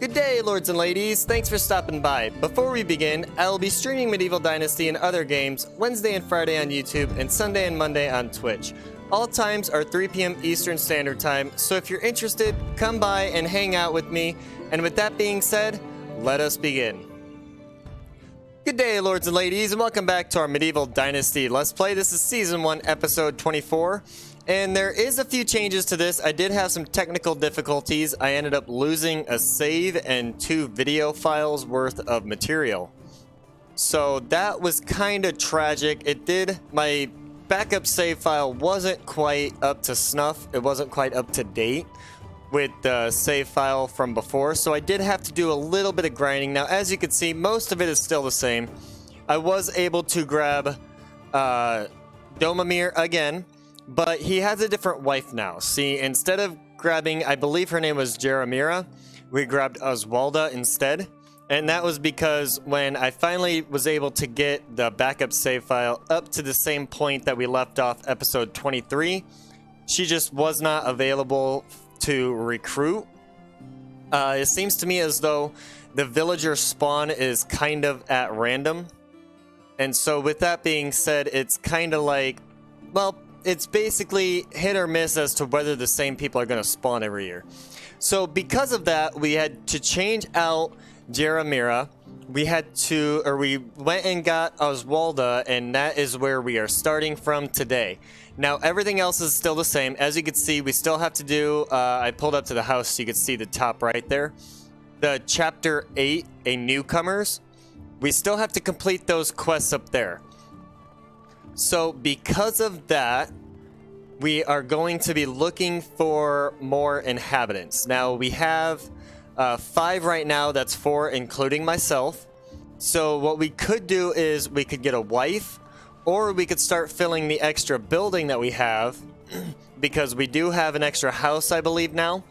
Good day, lords and ladies. Thanks for stopping by. Before we begin, I will be streaming Medieval Dynasty and other games Wednesday and Friday on YouTube and Sunday and Monday on Twitch. All times are 3 p.m. Eastern Standard Time, so if you're interested, come by and hang out with me. And with that being said, let us begin. Good day, lords and ladies, and welcome back to our Medieval Dynasty Let's Play. This is Season 1, Episode 24. And there is a few changes to this. I did have some technical difficulties. I ended up losing a save and 2 video files worth of material. So that was kind of tragic. My backup save file wasn't quite up to snuff. It wasn't quite up to date with the save file from before. So I did have to do a little bit of grinding. Now, as you can see, most of it is still the same. I was able to grab Domamir again. But he has a different wife now. See, instead of grabbing, I believe her name was Jeramira, we grabbed Oswalda instead. And that was because when I finally was able to get the backup save file up to the same point that we left off episode 23, she just was not available to recruit. It seems to me as though the villager spawn is kind of at random. And so with that being said, it's kind of like, well, it's basically hit or miss as to whether the same people are going to spawn every year. So because of that, we had to change out Jeramira. We went and got Oswalda, and that is where we are starting from today. Now, everything else is still the same. As you can see, we still have to do, I pulled up to the house so you can see the top right there. The Chapter 8, A Newcomers. We still have to complete those quests up there. So because of that, we are going to be looking for more inhabitants. Now we have 5 right now. That's 4 including myself. So what we could do is we could get a wife, or we could start filling the extra building that we have because we do have an extra house, I believe, now.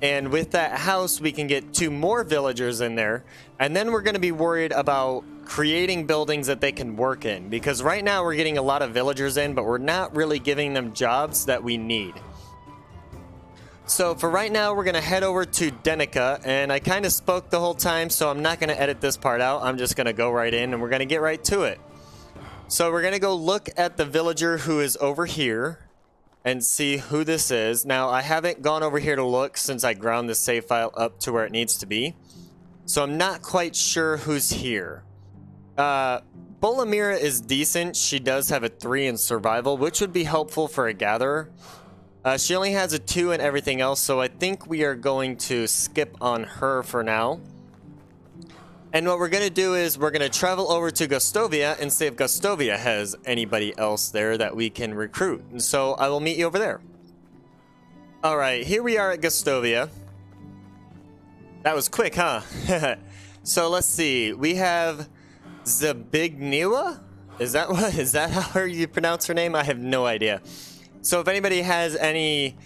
And with that house, we can get 2 more villagers in there. And then we're going to be worried about creating buildings that they can work in. Because right now we're getting a lot of villagers in, but we're not really giving them jobs that we need. So for right now, we're going to head over to Denica. And I kind of spoke the whole time, so I'm not going to edit this part out. I'm just going to go right in and we're going to get right to it. So we're going to go look at the villager who is over here and see who this is. Now, I haven't gone over here to look since I ground the save file up to where it needs to be. So I'm not quite sure who's here. Bolamira is decent. She does have a 3 in survival, which would be helpful for a gatherer. She only has a 2 in everything else, so I think we are going to skip on her for now. And what we're going to do is we're going to travel over to Gustovia and see if Gustovia has anybody else there that we can recruit. And so I will meet you over there. Alright, here we are at Gustovia. That was quick, huh? So let's see. We have Zabigniwa? Is that how you pronounce her name? I have no idea. So if anybody has any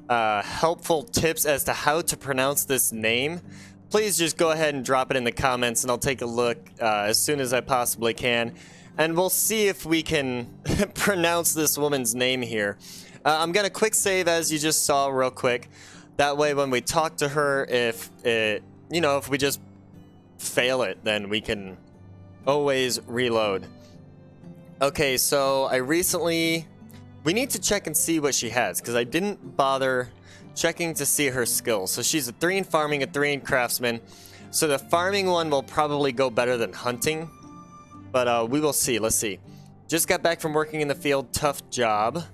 helpful tips as to how to pronounce this name, please just go ahead and drop it in the comments and I'll take a look as soon as I possibly can. And we'll see if we can pronounce this woman's name here. I'm going to quick save as you just saw real quick. That way when we talk to her, if we just fail it, then we can always reload. Okay, so we need to check and see what she has because I didn't bother checking to see her skills. So she's a 3 in farming, a 3 in craftsman. So the farming one will probably go better than hunting. But we will see. Let's see. Just got back from working in the field. Tough job.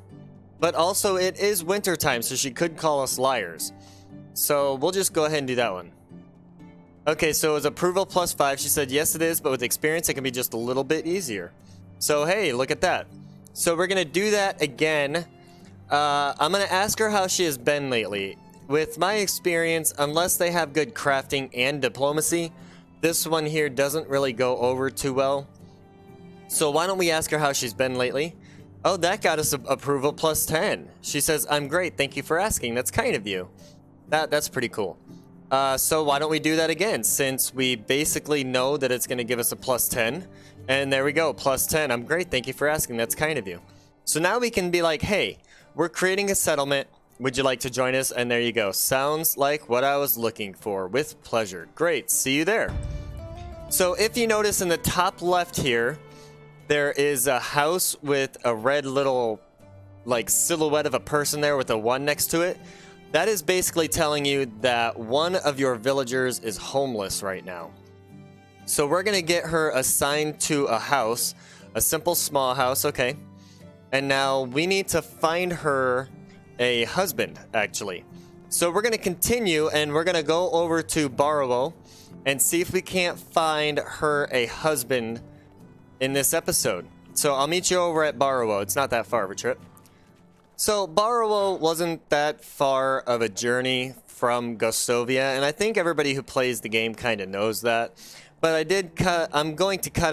But also it is winter time, so she could call us liars. So we'll just go ahead and do that one. Okay, so it was approval +5. She said, yes, it is, but with experience, it can be just a little bit easier. So, hey, look at that. So we're going to do that again. I'm going to ask her how she has been lately. With my experience, unless they have good crafting and diplomacy, this one here doesn't really go over too well. So why don't we ask her how she's been lately? Oh, that got us approval +10. She says, I'm great. Thank you for asking. That's kind of you. That's pretty cool. So why don't we do that again, since we basically know that it's going to give us a +10. And there we go, +10. I'm great. Thank you for asking. That's kind of you. So now we can be like, hey, we're creating a settlement. Would you like to join us? And there you go. Sounds like what I was looking for. With pleasure. Great. See you there. So if you notice in the top left here, there is a house with a red little like silhouette of a person there with a 1 next to it. That is basically telling you that one of your villagers is homeless right now. So we're going to get her assigned to a house, a simple small house, okay. And now we need to find her a husband, actually. So we're going to continue and we're going to go over to Barrow and see if we can't find her a husband in this episode. So I'll meet you over at Barrow. It's not that far of a trip. So Barrow wasn't that far of a journey from Gostovia, and I think everybody who plays the game kind of knows that. But I did cut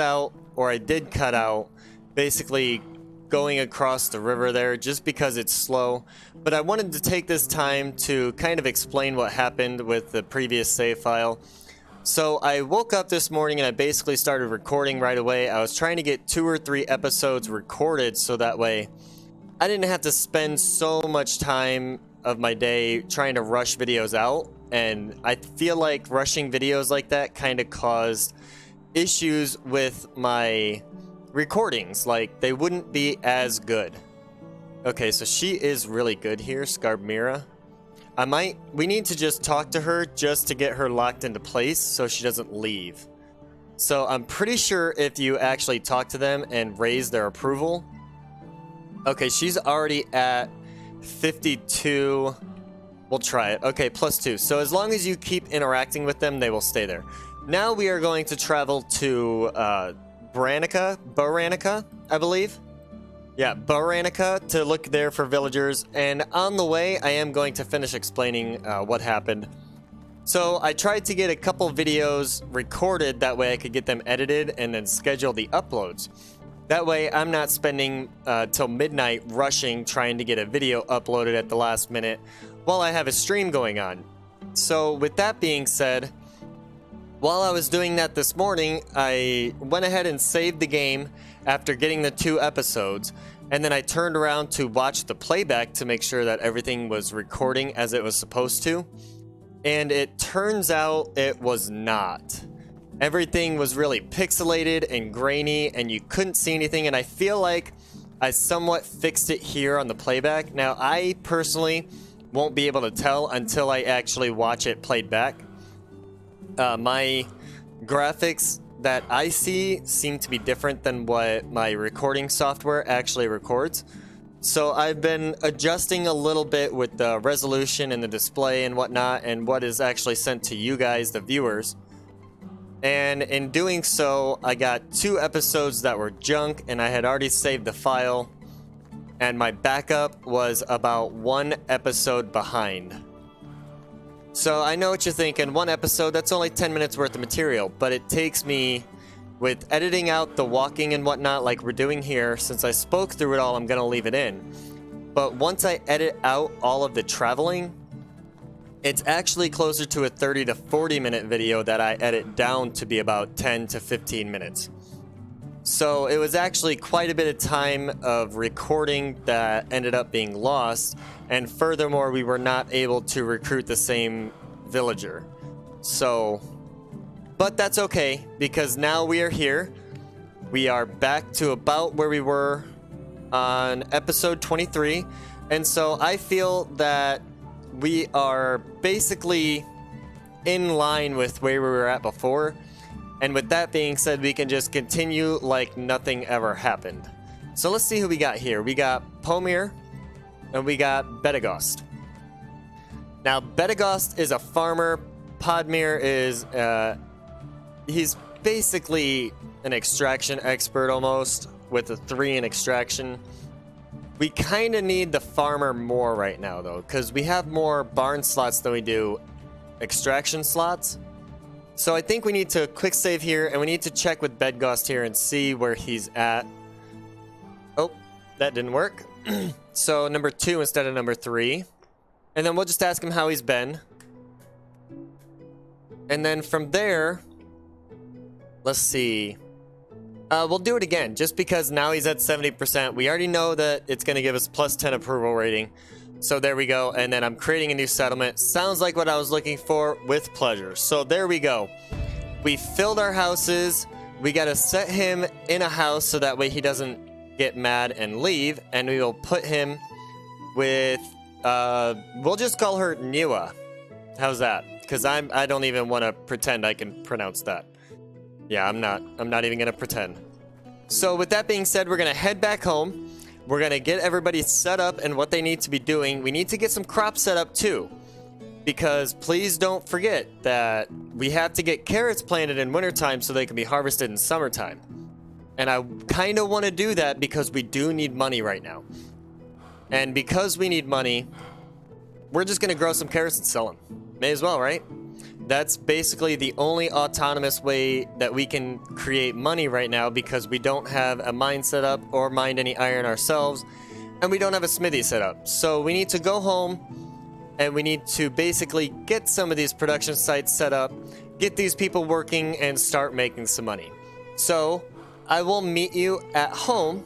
out basically going across the river there just because it's slow. But I wanted to take this time to kind of explain what happened with the previous save file. So I woke up this morning and I basically started recording right away. I was trying to get 2 or 3 episodes recorded so that way I didn't have to spend so much time of my day trying to rush videos out. And I feel like rushing videos like that kind of caused issues with my recordings. Like, they wouldn't be as good. Okay, so she is really good here, Scarbmira. We need to just talk to her just to get her locked into place so she doesn't leave. So I'm pretty sure if you actually talk to them and raise their approval. Okay, she's already at 52. We'll try it. Okay, +2. So as long as you keep interacting with them, they will stay there. Now we are going to travel to Baranica, I believe. Yeah, Baranica, to look there for villagers. And on the way, I am going to finish explaining what happened. So I tried to get a couple videos recorded, that way I could get them edited and then schedule the uploads. That way I'm not spending till midnight rushing trying to get a video uploaded at the last minute while I have a stream going on. So with that being said, while I was doing that this morning, I went ahead and saved the game after getting the 2 episodes, and then I turned around to watch the playback to make sure that everything was recording as it was supposed to. And it turns out it was not. Everything was really pixelated and grainy, and you couldn't see anything, and I feel like I somewhat fixed it here on the playback. Now, I personally won't be able to tell until I actually watch it played back. My graphics that I see seem to be different than what my recording software actually records. So I've been adjusting a little bit with the resolution and the display and whatnot, and what is actually sent to you guys, the viewers. And in doing so, I got 2 episodes that were junk, and I had already saved the file, and my backup was about 1 episode behind. So I know what you're thinking, 1 episode, that's only 10 minutes worth of material, but it takes me, with editing out the walking and whatnot like we're doing here, since I spoke through it all, I'm gonna leave it in. But once I edit out all of the traveling, it's actually closer to a 30 to 40 minute video that I edit down to be about 10 to 15 minutes. So it was actually quite a bit of time of recording that ended up being lost, and furthermore, we were not able to recruit the same villager. So, but that's okay, because now we are here. We are back to about where we were on episode 23, and so I feel that we are basically in line with where we were at before. And with that being said, we can just continue like nothing ever happened. So let's see who we got here. We got Pomir and we got Bedagost. Now, Bedagost is a farmer. Podmir is, he's basically an extraction expert almost, with a 3 in extraction. We kind of need the farmer more right now though, because we have more barn slots than we do extraction slots. So I think we need to quick save here, and we need to check with Bedgost here and see where he's at. Oh, that didn't work. So number 2 instead of number 3. And then we'll just ask him how he's been. And then from there, let's see. We'll do it again, just because now he's at 70%. We already know that it's going to give us +10 approval rating. So there we go. And then I'm creating a new settlement. Sounds like what I was looking for, with pleasure. So there we go. We filled our houses. We got to set him in a house so that way he doesn't get mad and leave. And we will put him with, we'll just call her Niwa. How's that? Because I don't even want to pretend I can pronounce that. Yeah, I'm not even going to pretend. So with that being said, we're going to head back home. We're going to get everybody set up and what they need to be doing. We need to get some crops set up too. Because please don't forget that we have to get carrots planted in wintertime so they can be harvested in summertime. And I kind of want to do that because we do need money right now. And because we need money, we're just going to grow some carrots and sell them. May as well, right? That's basically the only autonomous way that we can create money right now, because we don't have a mine set up or mined any iron ourselves, and we don't have a smithy set up. So we need to go home and we need to basically get some of these production sites set up, get these people working, and start making some money. So I will meet you at home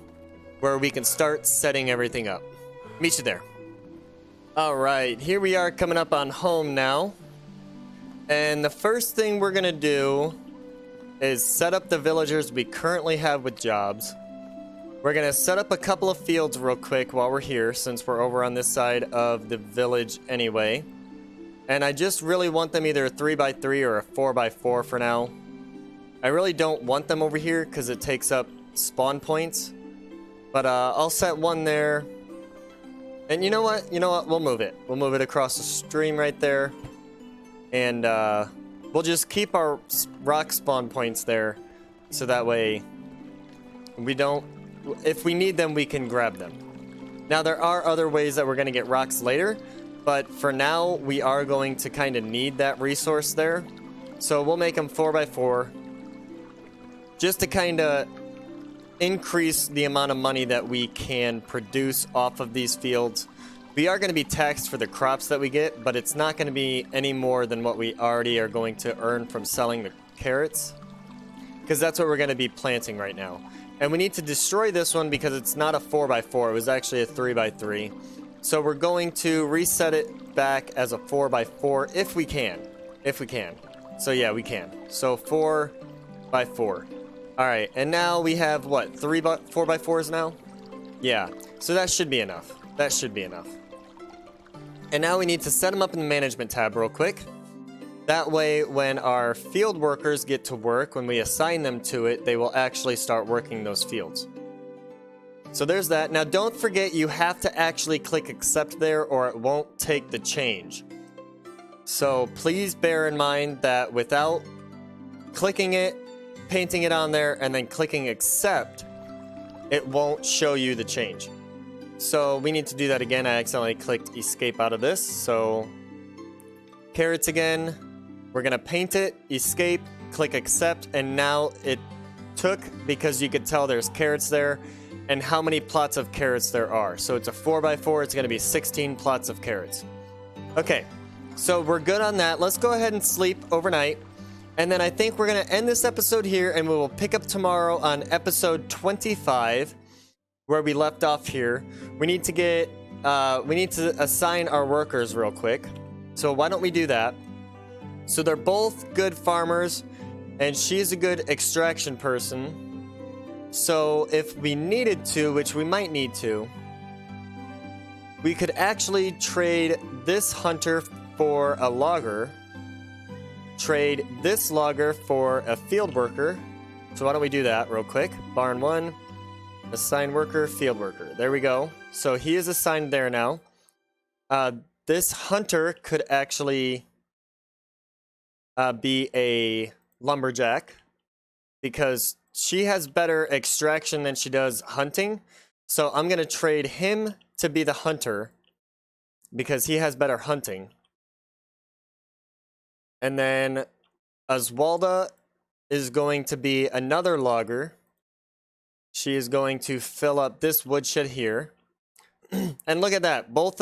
where we can start setting everything up. Meet you there. All right, here we are coming up on home now. And the first thing we're gonna do is set up the villagers we currently have with jobs. We're gonna set up a couple of fields real quick while we're here, since we're over on this side of the village anyway. And I just really want them either a 3x3 or a 4x4 for now. I really don't want them over here because it takes up spawn points. But I'll set one there. And you know what? We'll move it. We'll move it across the stream right there. And we'll just keep our rock spawn points there, so that way we don't, if we need them, we can grab them. Now there are other ways that we're going to get rocks later, but for now we are going to kind of need that resource there. So we'll make them 4x4 just to kind of increase the amount of money that we can produce off of these fields. We are going to be taxed for the crops that we get, but it's not going to be any more than what we already are going to earn from selling the carrots, because that's what we're going to be planting right now. And we need to destroy this one because it's not a 4x4. It was actually a 3x3. So we're going to reset it back as a 4x4 if we can. If we can. So yeah, we can. So 4x4. All right, and now we have what, 4x4s now? Yeah, so that should be enough. That should be enough. And now we need to set them up in the management tab real quick. That way, when our field workers get to work, when we assign them to it, they will actually start working those fields. So there's that. Now don't forget, you have to actually click accept there or it won't take the change. So please bear in mind that without clicking it, painting it on there, and then clicking accept, it won't show you the change. So we need to do that again. I accidentally clicked escape out of this. So carrots again. We're going to paint it, escape, click accept, and now it took, because you could tell there's carrots there and how many plots of carrots there are. So it's a 4x4. It's going to be 16 plots of carrots. Okay, so we're good on that. Let's go ahead and sleep overnight. And then I think we're going to end this episode here, and we will pick up tomorrow on episode 25. Where we left off here. We need to assign our workers real quick. So why don't we do that? So they're both good farmers, and she's a good extraction person. So if we needed to, which we might need to, we could actually trade this hunter for a logger, trade this logger for a field worker. So why don't we do that real quick? Barn 1. Assign worker, field worker. There we go. So he is assigned there now. This hunter could actually be a lumberjack because she has better extraction than she does hunting. So I'm going to trade him to be the hunter because he has better hunting. And then Oswalda is going to be another logger. She is going to fill up this woodshed here. And look at that. Both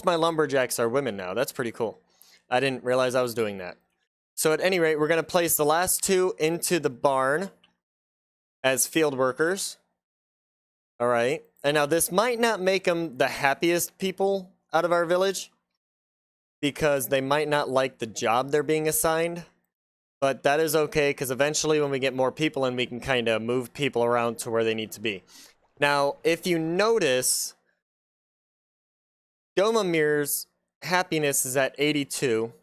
my lumberjacks are women now. That's pretty cool. I didn't realize I was doing that. So at any rate, we're going to place the last two into the barn as field workers. All right. And now this might not make them the happiest people out of our village because they might not like the job they're being assigned. But that is okay because eventually when we get more people in, we can kind of move people around to where they need to be. Now, if you notice, Domamir's happiness is at 82.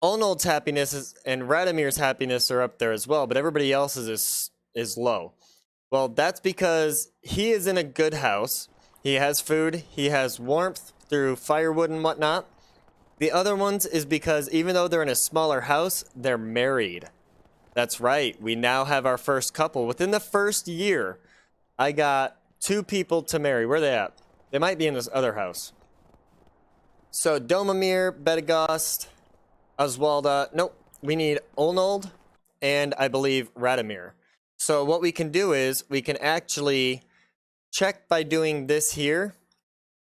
Olnold's happiness and Radamir's happiness are up there as well, but everybody else's is low. Well, that's because he is in a good house. He has food. He has warmth through firewood and whatnot. The other ones is because even though they're in a smaller house, they're married. That's right. We now have our first couple. Within the first year, I got 2 people to marry. Where are they at? They might be in this other house. So Domamir, Bedagost, Oswalda. Nope. We need Olnold and I believe Radimir. So what we can do is we can actually check by doing this here.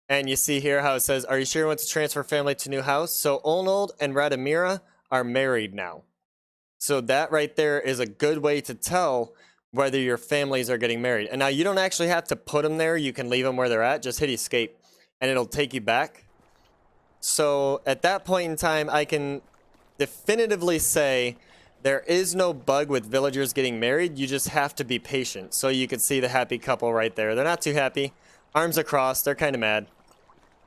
And you see here how it says, are you sure you want to transfer family to new house? So Olnold and Radimira are married now. So that right there is a good way to tell whether your families are getting married. And now you don't actually have to put them there. You can leave them where they're at. Just hit escape and it'll take you back. So at that point in time, I can definitively say there is no bug with villagers getting married. You just have to be patient. So you can see the happy couple right there. They're not too happy. Arms across. They're kind of mad.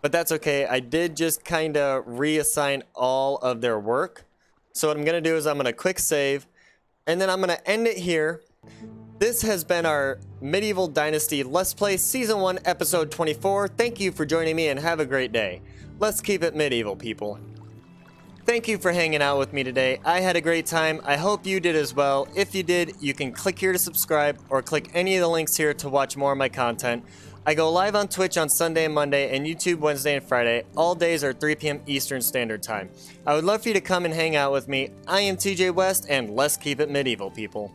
But that's okay. I did just kind of reassign all of their work. So what I'm going to do is I'm going to quick save. And then I'm going to end it here. This has been our Medieval Dynasty Let's Play Season 1, Episode 24. Thank you for joining me and have a great day. Let's keep it medieval, people. Thank you for hanging out with me today. I had a great time. I hope you did as well. If you did, you can click here to subscribe or click any of the links here to watch more of my content. I go live on Twitch on Sunday and Monday and YouTube Wednesday and Friday. All days are 3 p.m. Eastern Standard Time. I would love for you to come and hang out with me. I am TJ West and let's keep it medieval, people.